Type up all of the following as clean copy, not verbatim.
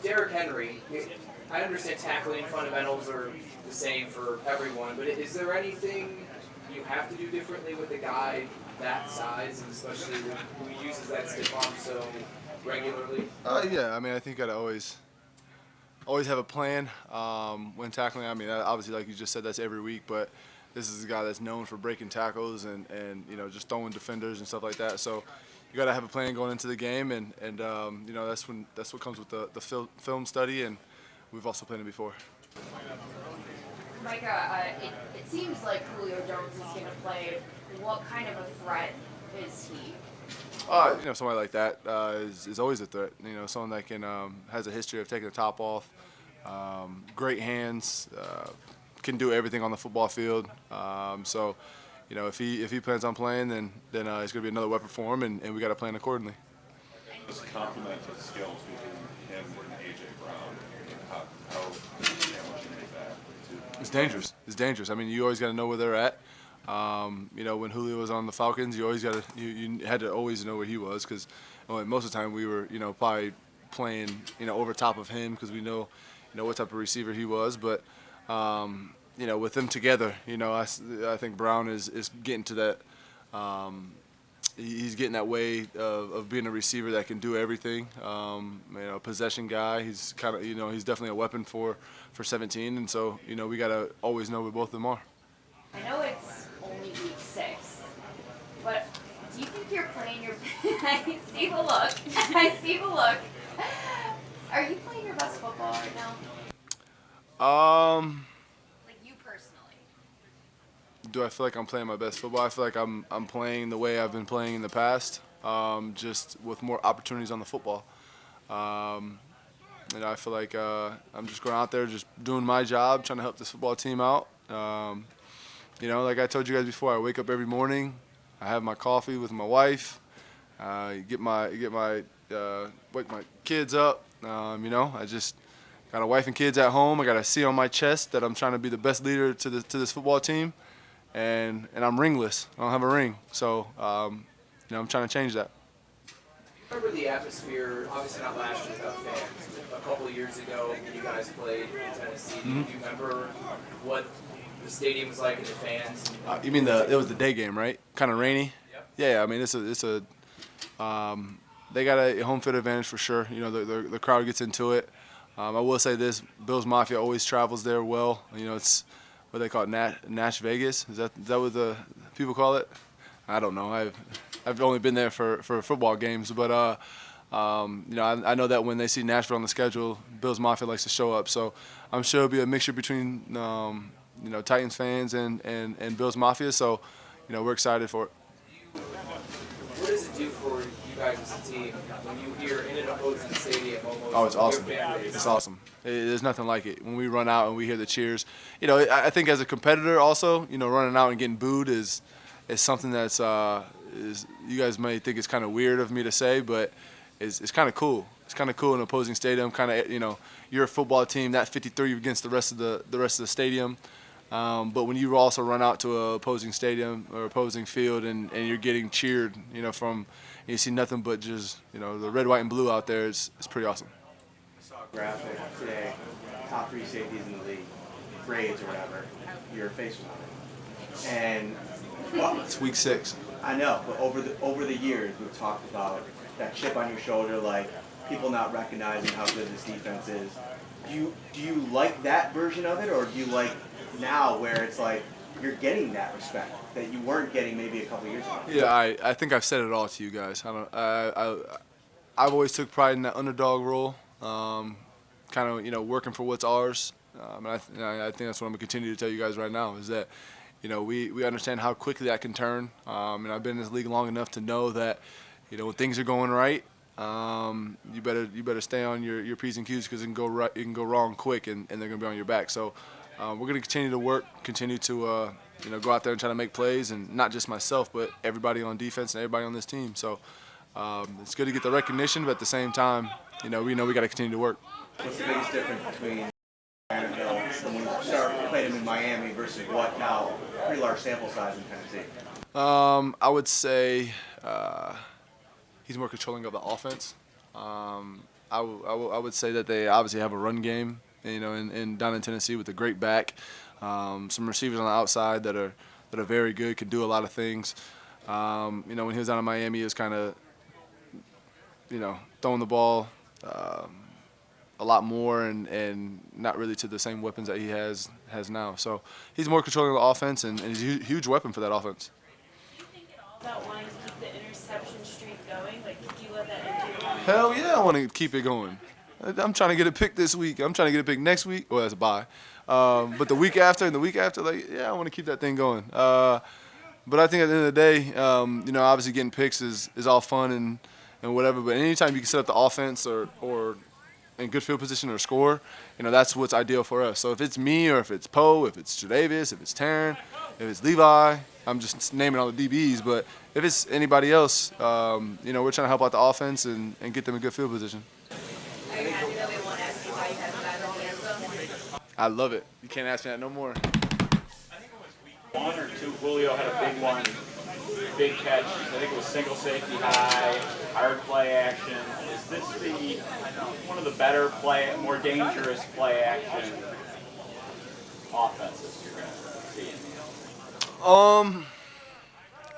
Derrick Henry, I understand tackling fundamentals are the same for everyone, but is there anything you have to do differently with a guy that size, and especially who uses that stiff arm so regularly? Yeah, I mean, I think you gotta always have a plan when tackling. I mean, obviously, like you just said, that's every week, but this is a guy that's known for breaking tackles and just throwing defenders and stuff like that. So you gotta have a plan going into the game, and that's what comes with the film study, and we've also planned it before. Micah, it seems like Julio Jones is going to play. What kind of a threat is he? Somebody like that is always a threat. Someone that can has a history of taking the top off, great hands, can do everything on the football field. If he plans on playing, then it's going to be another weapon for him, and we got to plan accordingly. Just complement the skills between him and AJ Brown. How challenging is that? It's dangerous. It's dangerous. I mean, you always got to know where they're at. When Julio was on the Falcons, you had to always know where he was because most of the time we were probably playing over top of him because we know what type of receiver he was. But with them together, I think Brown is getting to that. He's getting that way of being a receiver that can do everything. Possession guy. He's kind of he's definitely a weapon for 17, and so we gotta always know where both of them are. I know it's only week 6, but do you think you're playing your? I see the look. I see the look. Are you playing your best football right now? Like you personally. Do I feel like I'm playing my best football? I feel like I'm playing the way I've been playing in the past, just with more opportunities on the football. I feel like I'm just going out there, just doing my job, trying to help this football team out. Like I told you guys before, I wake up every morning, I have my coffee with my wife, wake my kids up. I just got a wife and kids at home. I got a C on my chest that I'm trying to be the best leader to this football team, and I'm ringless. I don't have a ring, so I'm trying to change that. Remember the atmosphere, obviously not last year without fans, but a couple of years ago when you guys played in Tennessee. Mm-hmm. Do you remember what the stadium was like and the fans? You mean it was the day game, right? Kind of rainy. Yep. Yeah. I mean, they got a home field advantage for sure. The crowd gets into it. I will say this: Bills Mafia always travels there well. It's what they call it, Nash Vegas. Is that what the people call it? I don't know. I've only been there for football games, but I know that when they see Nashville on the schedule, Bills Mafia likes to show up. So I'm sure it'll be a mixture between Titans fans and Bills Mafia. So we're excited for it. What does it do for you guys as a team when you hear in an opposing stadium almost? Oh, it's awesome. Your fan base? It's awesome. There's nothing like it. When we run out and we hear the cheers, I think as a competitor also, running out and getting booed is something that's you guys may think it's kind of weird of me to say, but it's kind of cool. It's kind of cool in an opposing stadium. Kind of you're a football team, not 53 against the rest of the stadium. But when you also run out to a opposing stadium or opposing field and you're getting cheered, you see nothing but just the red, white, and blue out there. It's pretty awesome. I saw a graphic today, top 3 safeties in the league, grades or whatever. Your face was on it, and It's week 6. I know, but over the years we've talked about that chip on your shoulder, like people not recognizing how good this defense is. Do you like that version of it, or do you like now where it's like you're getting that respect that you weren't getting maybe a couple years ago? Yeah, I think I've said it all to you guys. I've always took pride in that underdog role, kind of working for what's ours. And I think that's what I'm gonna continue to tell you guys right now is that we understand how quickly that can turn. And I've been in this league long enough to know that when things are going right, you better stay on your P's and Q's because it can go wrong quick and they're gonna be on your back. So we're going to continue to work, continue to go out there and try to make plays, and not just myself, but everybody on defense and everybody on this team. So it's good to get the recognition, but at the same time, we got to continue to work. What's the biggest difference between NFL when you played him in Miami versus what now? Pretty large sample size in Tennessee. I would say he's more controlling of the offense. I would say that they obviously have a run game, you know, in down in Tennessee with a great back, some receivers on the outside that are very good, can do a lot of things. You know, when he was down in Miami, he was kind of, you know, throwing the ball a lot more and not really to the same weapons that he has now. So he's more controlling the offense, and he's a huge weapon for that offense. Do you think at all about wanting to keep the interception streak going? Like, could you let that into your Hell yeah, I want to keep it going. I'm trying to get a pick this week. I'm trying to get a pick next week. Well, that's a bye. But the week after and the week after, like, yeah, I want to keep that thing going. But I think at the end of the day, you know, obviously getting picks is all fun and whatever. But anytime you can set up the offense or in good field position or score, you know, that's what's ideal for us. So if it's me or if it's Poe, if it's Tre'Davious, if it's Taryn, if it's Levi, I'm just naming all the DBs. But if it's anybody else, you know, we're trying to help out the offense and get them in good field position. Are you happy that we won't ask you why you haven't gotten in the end zone? I love it. You can't ask me that no more. One or two, Julio had a big one, big catch. I think it was single safety high, hard play action. Is this the one of the better play, more dangerous play action offenses you're going to see in the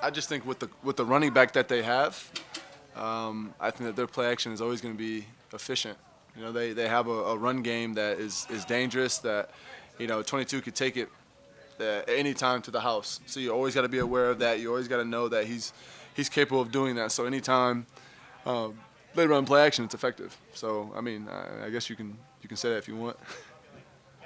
I just think with the running back that they have, I think that their play action is always going to be efficient. You know, they have a run game that is dangerous. That, you know, 22 could take it any time to the house. So you always got to be aware of that. You always got to know that he's capable of doing that. So anytime they run play action, it's effective. So I mean, I guess you can say that if you want.